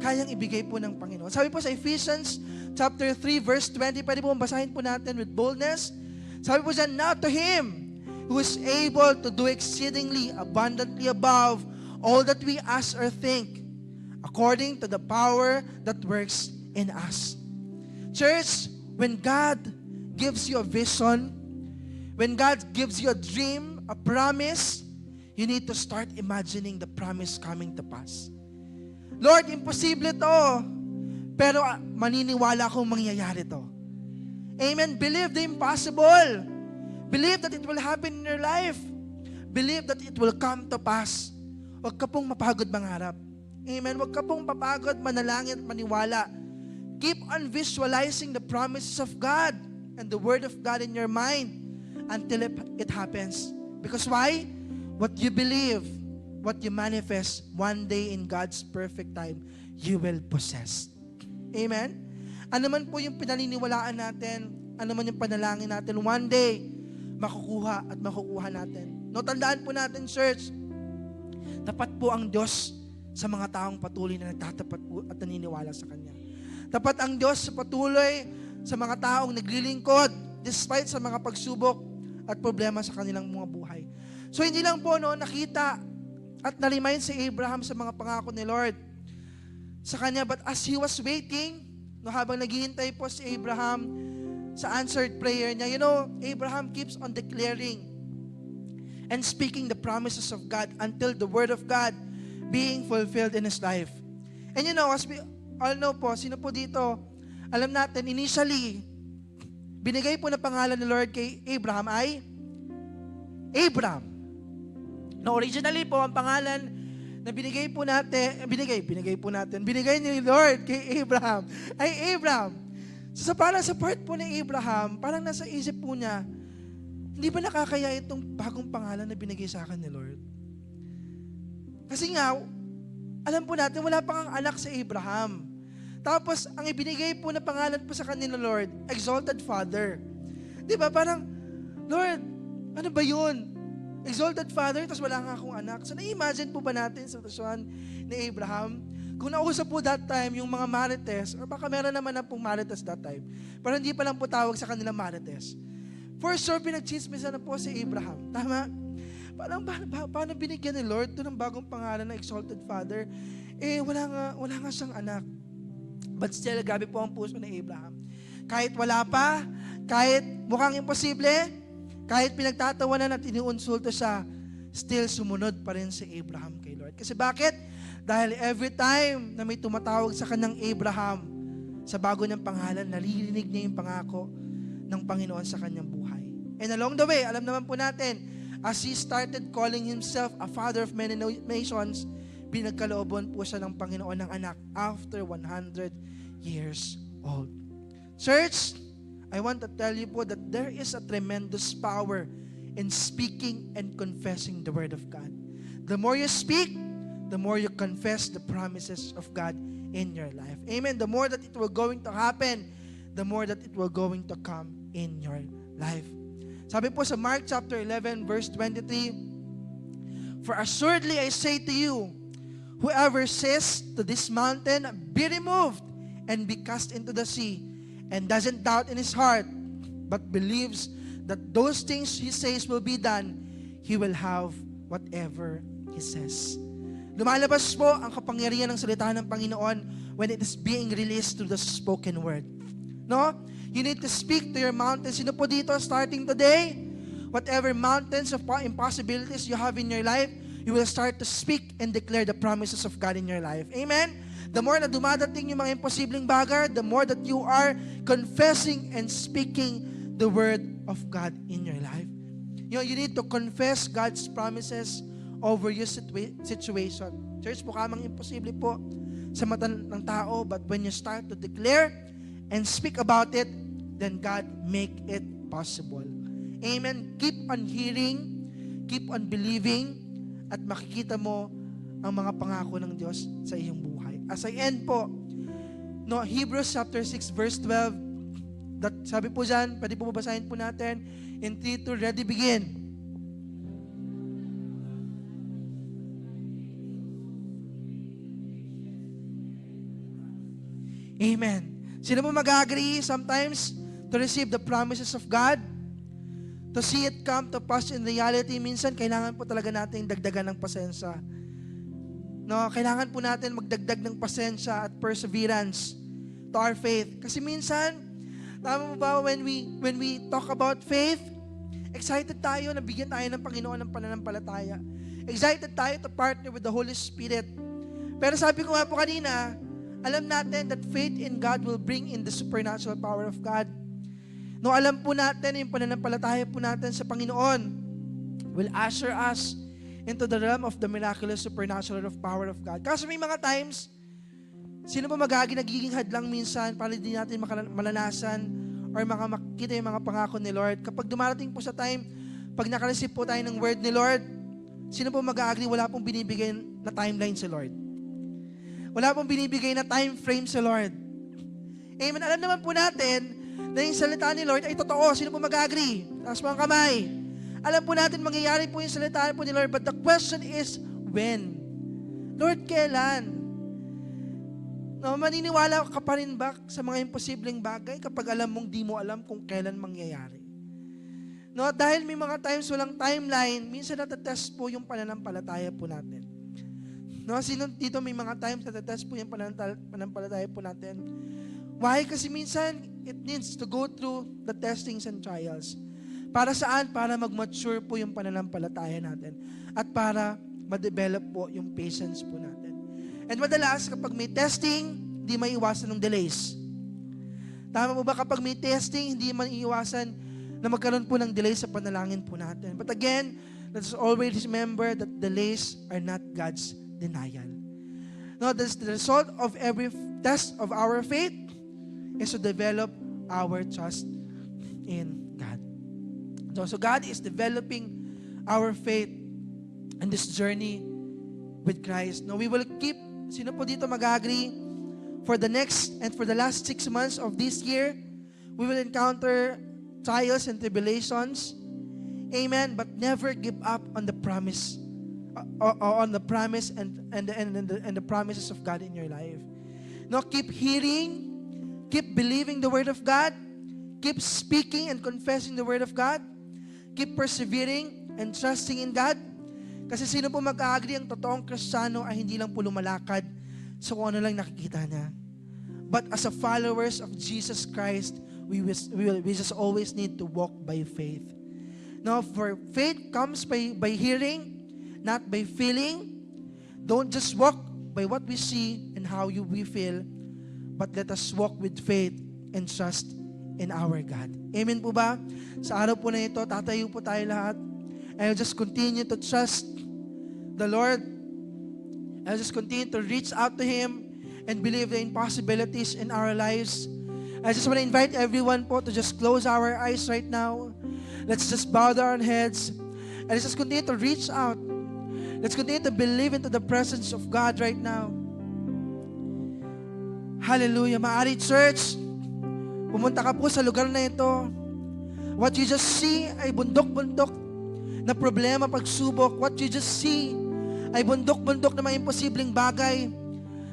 kayang ibigay po ng Panginoon. Sabi po sa Ephesians chapter 3 verse 20, pwede po basahin po natin with boldness. Sabi po dyan, now to Him who is able to do exceedingly abundantly above all that we ask or think, according to the power that works in us. Church, when God gives you a vision, when God gives you a dream, a promise, you need to start imagining the promise coming to pass. Lord, imposible to, pero maniniwala akong mangyayari to. Amen. Believe the impossible. Believe that it will happen in your life. Believe that it will come to pass. Huwag ka pong mapagod mangarap. Amen. Huwag ka pong mapagod manalangin at maniwala. Keep on visualizing the promises of God and the Word of God in your mind until it happens. Because why? What you believe, what you manifest, one day in God's perfect time, you will possess. Amen? Ano man po yung pinaniniwalaan natin, ano man yung panalangin natin, one day, makukuha at makukuha natin. No, tandaan po natin, church, tapat po ang Diyos sa mga taong patuloy na nagtatapat po at naniniwala sa Kanya. Tapat ang Diyos sa patuloy sa mga taong naglilingkod despite sa mga pagsubok at problema sa kanilang mga buhay. So hindi lang po nakita at na-remind si Abraham sa mga pangako ni Lord sa kanya, but as he was waiting, habang naghihintay po si Abraham sa answered prayer niya, Abraham keeps on declaring and speaking the promises of God until the word of God being fulfilled in his life. And as we all know po, sino po dito, alam natin, initially, binigay po na pangalan ni Lord kay Abraham ay Abram. No, originally po, ang pangalan na binigay ni Lord kay Abraham ay Abram. So parang sa part po ni Abraham, parang nasa isip po niya, hindi ba nakakaya itong bagong pangalan na binigay sa akin ni Lord? Kasi nga, alam po natin, wala pang anak si Abraham. Tapos, ang ibinigay po na pangalan po sa kanila, Lord, Exalted Father. Di ba? Parang, Lord, ano ba yun? Exalted Father, tapos wala nga akong anak. So, na-imagine po ba natin sa sitwasyon ni Abraham? Kung nausap po that time yung mga marites, or baka meron naman na pong marites that time, pero hindi pa lang po tawag sa kanilang marites. For sure, pinag-chismisan na po si Abraham. Tama? Parang, paano binigyan ni Lord ito ng bagong pangalan na Exalted Father? Wala nga siyang anak. But still, grabe po ang puso ni Abraham. Kahit wala pa, kahit mukhang imposible, kahit pinagtatawanan at iniunsulto siya, still sumunod pa rin si Abraham kay Lord. Kasi bakit? Dahil every time na may tumatawag sa kanyang Abraham, sa bago niyang pangalan, naririnig niya yung pangako ng Panginoon sa kanyang buhay. And along the way, alam naman po natin, as he started calling himself a father of many nations, pinagkalooban po siya ng Panginoon ng anak after 100 years old. Church, I want to tell you po that there is a tremendous power in speaking and confessing the Word of God. The more you speak, the more you confess the promises of God in your life. Amen. The more that it will going to happen, the more that it will going to come in your life. Sabi po sa Mark chapter 11 verse 23, "For assuredly I say to you, whoever says to this mountain, be removed and be cast into the sea, and doesn't doubt in his heart, but believes that those things he says will be done, he will have whatever he says." Lumalabas po ang kapangyarihan ng salita ng Panginoon when it is being released through the spoken word. No? You need to speak to your mountains. Sino po dito starting today? Whatever mountains of impossibilities you have in your life, you will start to speak and declare the promises of God in your life. Amen? The more na dumadating yung mga imposibleng bagay, the more that you are confessing and speaking the word of God in your life. You know, you need to confess God's promises over your situation. Church, mukhang imposible po sa mata ng tao, but when you start to declare and speak about it, then God make it possible. Amen. Keep on hearing, keep on believing, at makikita mo ang mga pangako ng Diyos sa iyong buhay. As I end po, no, Hebrews chapter 6 verse 12, that sabi po dyan, pwede po babasahin po natin, in 3, 2, ready, begin. Amen. Sino mo mag-agree sometimes to receive the promises of God? To see it come to pass in reality, minsan kailangan po talaga natin dagdagan ng pasensya. No, kailangan po natin magdagdag ng pasensya at perseverance to our faith. Kasi minsan, tama mo ba, when we talk about faith, excited tayo, nabigyan tayo ng Panginoon ng pananampalataya. Excited tayo to partner with the Holy Spirit. Pero sabi ko nga po kanina, alam natin that faith in God will bring in the supernatural power of God. No, alam po natin yung pananampalataya po natin sa Panginoon will usher us into the realm of the miraculous supernatural of power of God. Kasi may mga times, sino ba nagiging hadlang minsan para hindi natin malanasan or makita yung mga pangako ni Lord? Kapag dumarating po sa time, pag nakareceive po tayo ng word ni Lord, sino po mag-agree wala pong binibigay na timeline si Lord? Wala pong binibigay na time frame sa Lord. Amen. Alam naman po natin na yung salita ni Lord ay totoo. Sino po mag-agree? Taas po ang kamay. Alam po natin mangyayari po yung salita po ni Lord, but the question is, when? Lord, kailan? No, maniniwala ka pa rin ba sa mga imposibleng bagay kapag alam mong di mo alam kung kailan mangyayari? No, dahil may mga times walang timeline, minsan natatest po yung pananampalataya po natin. No, sino dito may mga times natatest po yung pananampalataya po natin? Why? Kasi minsan, it needs to go through the testings and trials. Para saan? Para mag-mature po yung pananampalataya natin. At para ma-develop po yung patience po natin. And madalas, kapag may testing, hindi maiiwasan ng delays. Tama mo ba? Kapag may testing, hindi maiiwasan na magkaroon po ng delay sa panalangin po natin. But again, let's always remember that delays are not God's denial. No, the result of every test of our faith is to develop our trust in God. So God is developing our faith in this journey with Christ. No, we will keep, sino po dito mag-agree, for the next and for the last 6 months of this year, we will encounter trials and tribulations. Amen. But never give up on the promise on the promise and the promises of God in your life. No, keep hearing, keep believing the word of God, keep speaking and confessing the word of God, keep persevering and trusting in God. Kasi sino po mag-agree ang totoong Kristiyano ay hindi lang po lumalakad sa kung ano lang nakikita niya, But as a followers of Jesus Christ, we just always need to walk by faith. Now, for faith comes by hearing, not by feeling. Don't just walk by what we see and how we feel, but let us walk with faith and trust in our God. Amen po ba? Sa araw po na ito, tatayo po tayo lahat. And I'll just continue to trust the Lord. I'll just continue to reach out to Him and believe the impossibilities in our lives. I just want to invite everyone po to just close our eyes right now. Let's just bow down our heads and let's just continue to reach out. Let's continue to believe into the presence of God right now. Hallelujah. Maari, church, pumunta ka po sa lugar na ito. What you just see ay bundok-bundok na problema, pagsubok. What you just see ay bundok-bundok na mga imposibleng bagay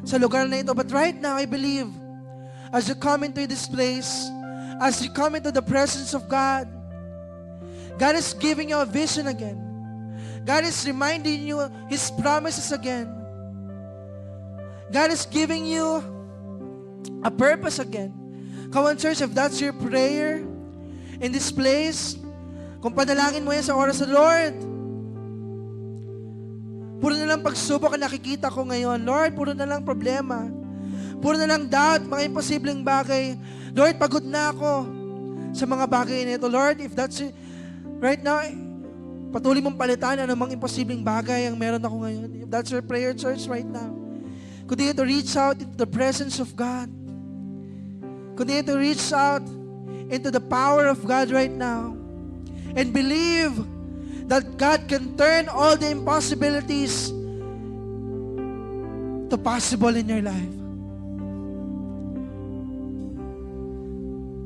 sa lugar na ito. But right now, I believe, as you come into this place, as you come into the presence of God, God is giving you a vision again. God is reminding you His promises again. God is giving you a purpose again. Come on, church, if that's your prayer in this place, kung panalangin mo yan sa oras sa Lord, puro na lang pagsubok ang nakikita ko ngayon. Lord, puro na lang problema. Puro na lang doubt, mga imposibleng bagay. Lord, pagod na ako sa mga bagay na ito. Lord, if that's it, right now, patuloy mong palitan ang mga imposibleng bagay ang meron ako ngayon. If that's your prayer, church, right now, continue to reach out into the presence of God. Continue to reach out into the power of God right now. And believe that God can turn all the impossibilities to possible in your life.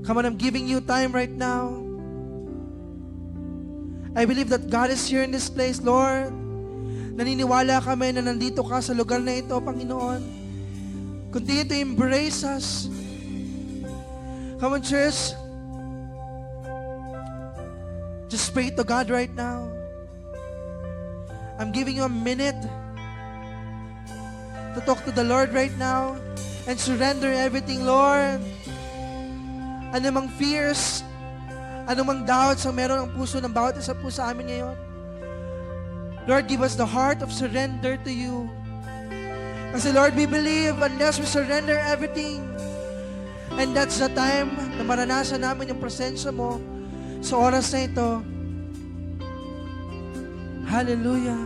Come on, I'm giving you time right now. I believe that God is here in this place, Lord. Naniniwala kami na nandito ka sa lugar na ito, Panginoon. Continue to embrace us. Come on, church. Just pray to God right now. I'm giving you a minute to talk to the Lord right now and surrender everything, Lord. Anumang fears, anumang doubts ang meron ang puso ng bawat isa po sa amin ngayon. Lord, give us the heart of surrender to you. Kasi Lord, we believe unless we surrender everything, and that's the time na maranasan namin yung presensya mo sa oras na ito. Hallelujah.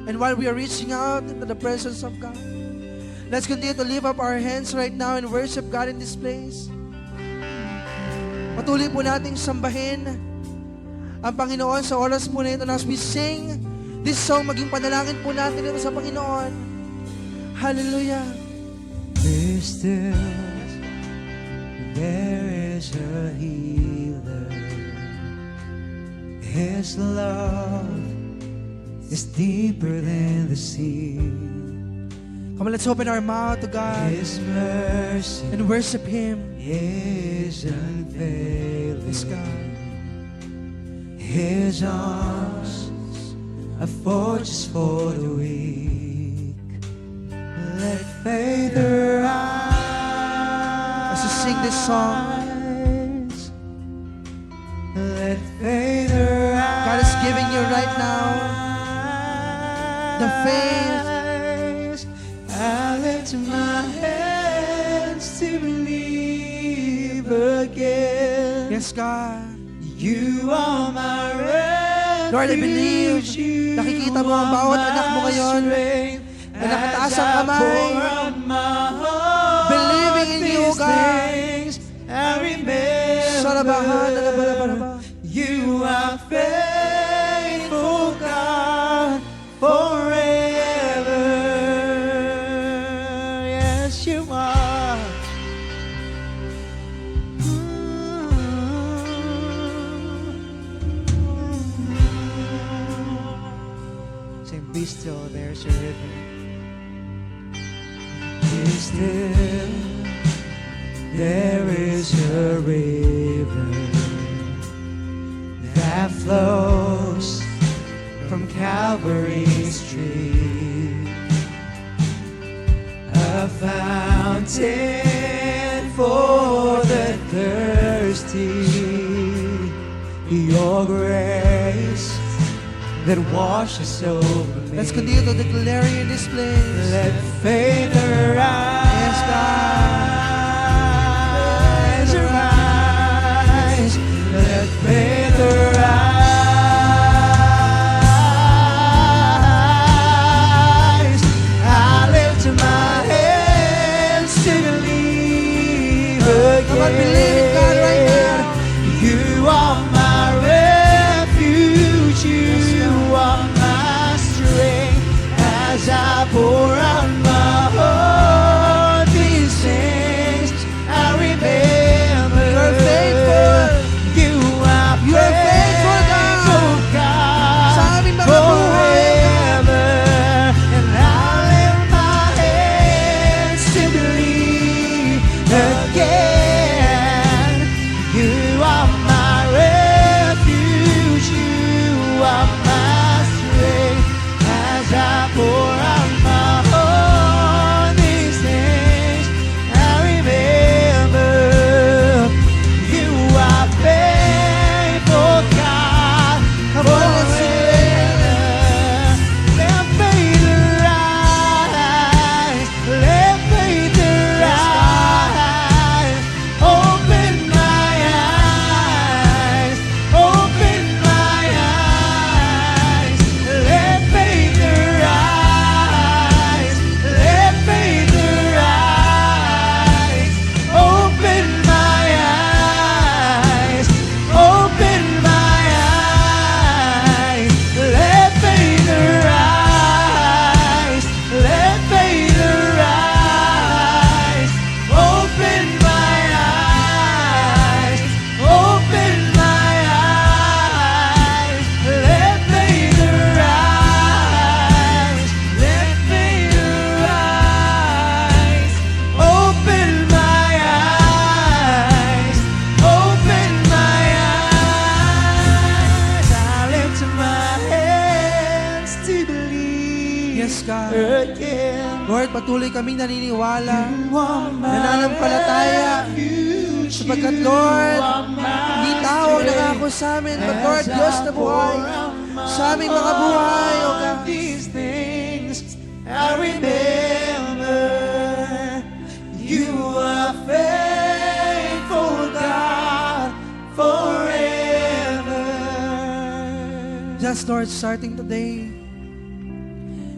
And while we are reaching out into the presence of God, let's continue to lift up our hands right now and worship God in this place. Patuloy po nating sambahin ang Panginoon sa oras po na ito. As we sing this song, maging panalangin po natin ito sa Panginoon. Hallelujah. Be still, there is a healer. His love is deeper than the sea. Come on, let's open our mouth to God His mercy and worship Him. is unfailing. Yes, God. His arms a fortress for the weak. Let faith arise. As we sing this song, Let faith arise. God is giving you right now the faith. I lift my hands to believe again. Yes, God. You are my refuge. Lord, I believe nakikita mo ang bawat anak mo ngayon na nakataas ang kamay, believing in you, God. Sarabahan na nabalabala. You are faithful, God, forever. Yes, you are. Sing, be still, there's a river. Be still, there is a river that flows from Calvary's tree, a fountain your grace that washes over me. Let's continue to declare in this place. Let faith arise. Yes, God. Arise. Let faith arise. I lift my hands to believe again. Come on, believe in God right now. You are my refuge. You are my strength as I pour out my heart. These things I remember. You're faithful. You are You're faithful, God. Sa aming mga buhay. forever. And I lift my hands to believe again. You are my refuge. You are my strength as I pour out my heart. These things I remember. You are faithful, God. Come on, let's sing it. Let faith arise. Let faith arise. Open my eyes. Open my eyes. Let faith arise. Let faith arise. Open my eyes. Open my eyes. Let faith arise. Let faith arise. Open my eyes. Open my eyes. Let faith arise. Let faith arise. Open my eyes. Open my eyes. I lift my hands to believe Yes, God. again. Lord, patuloy kaming naniniwala, You are my nananampalataya, refuge. sapagkat, Lord, You are my hindi tao ang nangako sa amin, but Lord, Diyos na buhay sa aming mga buhay, O God. These things I remember. You are faithful, God, forever. Just, Lord, starting today,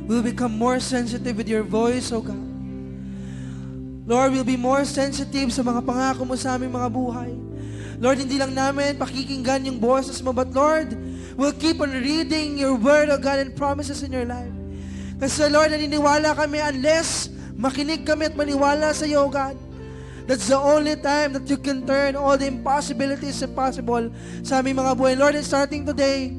we'll become more sensitive with your voice, O God. Lord, we'll be more sensitive sa mga pangako mo sa aming mga buhay. Lord, hindi lang namin pakikinggan yung boses mo, but Lord, we'll keep on reading your word, O God, and promises in your life. Kasi Lord, naniniwala kami unless makinig kami at maniwala sa iyo, O God. That's the only time that you can turn all the impossibilities impossible sa aming mga buhay. Lord, and starting today,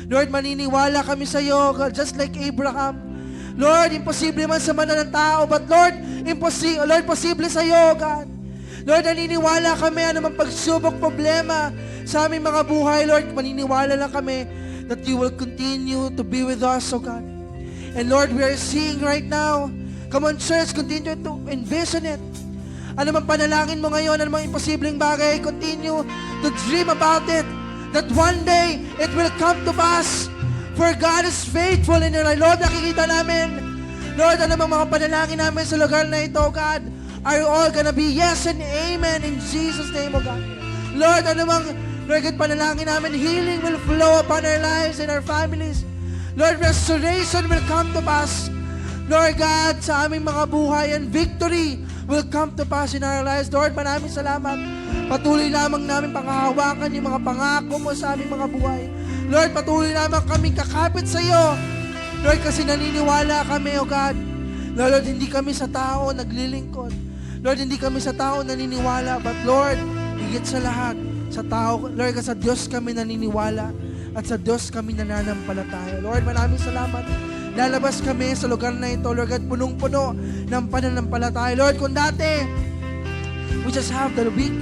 Lord, maniniwala kami sa iyo, God, just like Abraham. Lord, imposible man sa mata ng tao, but Lord, Lord, posible sa iyo, God. Lord, naniniwala kami anumang pagsubok, problema sa aming mga buhay, Lord, maniniwala lang kami that you will continue to be with us, O God. And Lord, we are seeing right now, come on church, continue to envision it. Ano man panalangin mo ngayon, ano mang imposibleng bagay, continue to dream about it. That one day, it will come to pass. For God is faithful in your life. Lord, nakikita namin, Lord, ano mang mga panalangin namin sa lugar na ito, God, are all gonna be yes and amen in Jesus' name, O God. Lord, ano mang, Lord, God, panalangin namin, healing will flow upon our lives and our families. Lord, restoration will come to pass. Lord God, sa aming mga buhay, and victory will come to pass in our lives. Lord, maraming salamat. Patuloy lamang namin panghahawakan yung mga pangako mo sa aming mga buhay. Lord, patuloy lamang kaming kakapit sa iyo. Lord, kasi naniniwala kami, O God. Lord, hindi kami sa tao naglilingkod. Lord, hindi kami sa tao naniniwala. But Lord, higit sa lahat, sa tao, Lord, kasi sa Diyos kami naniniwala. At sa Diyos kami nananampalataya. Lord, maraming salamat. Lalabas kami sa lugar na ito, Lord God, punong-puno ng pananampalataya. Lord, kung dati, we just have the weak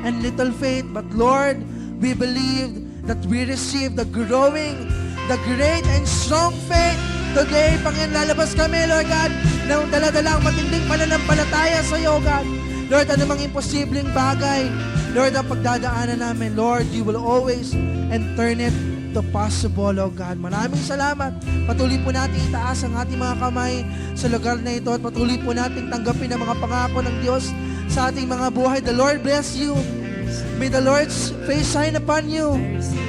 and little faith, but Lord, we believe that we receive the growing, the great and strong faith. Today, Panginoon, lalabas kami, Lord God, ng daladalang matinding pananampalataya sa iyo, God. Lord, anumang imposibleng bagay, Lord, ang pagdadaanan namin, Lord, you will always and turn it to possible, oh God. Maraming salamat. Patuloy po natin itaas ang ating mga kamay sa lugar na ito at patuloy po natin tanggapin ang mga pangako ng Diyos sa ating mga buhay. The Lord bless you. May the Lord's face shine upon you.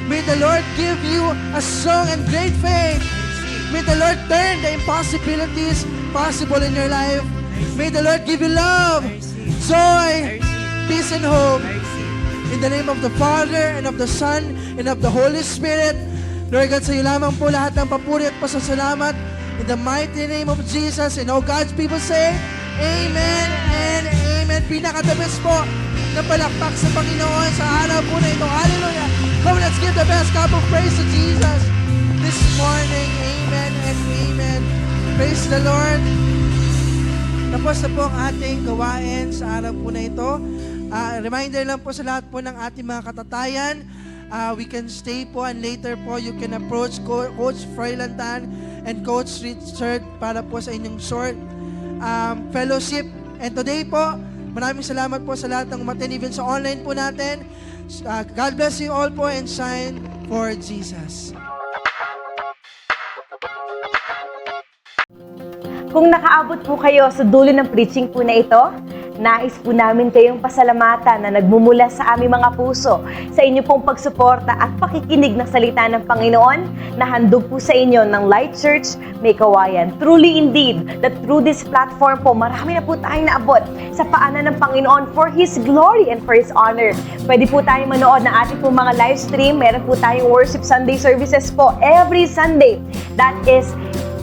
May the Lord give you a strong and great faith. May the Lord turn the impossibilities possible in your life. May the Lord give you love, joy, peace, and hope. In the name of the Father, and of the Son, and of the Holy Spirit, Lord God, sa iyo lamang po lahat ng papuri at pasasalamat. In the mighty name of Jesus, and all God's people say, Amen and Amen. Pinaka-the best po na palakpak sa Panginoon sa araw po na ito. Hallelujah! Come, let's give the best cup of praise to Jesus this morning. Amen and Amen. Praise the Lord. Tapos na po ang ating gawain sa araw po na ito. Reminder lang po sa lahat po ng ating mga katatayan. We can stay po and later po you can approach Coach Froylantan and Coach Richard para po sa inyong short fellowship. And today po, maraming salamat po sa lahat ng umattend even sa online po natin. God bless you all po and shine for Jesus. Kung nakaabot po kayo sa dulo ng preaching po na ito, nais po namin kayong pasalamatan na nagmumula sa aming mga puso sa inyo pong pagsuporta at pakikinig ng salita ng Panginoon na handog po sa inyo ng Light Church May Kawayan. Truly indeed, that through this platform po, marami na po tayong naabot sa paanan ng Panginoon for His glory and for His honor. Pwede po tayong manood ng ating po mga live stream. Meron po tayong worship Sunday services po every Sunday. That is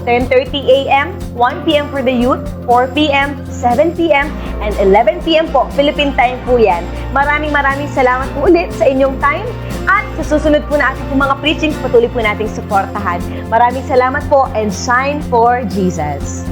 10:30 a.m., 1 p.m. for the youth, 4 p.m., 7 p.m., and 11 p.m. po. Philippine time po yan. Maraming salamat po ulit sa inyong time. At sa susunod po na ating mga preachings, patuloy po nating suportahan. Maraming salamat po and shine for Jesus.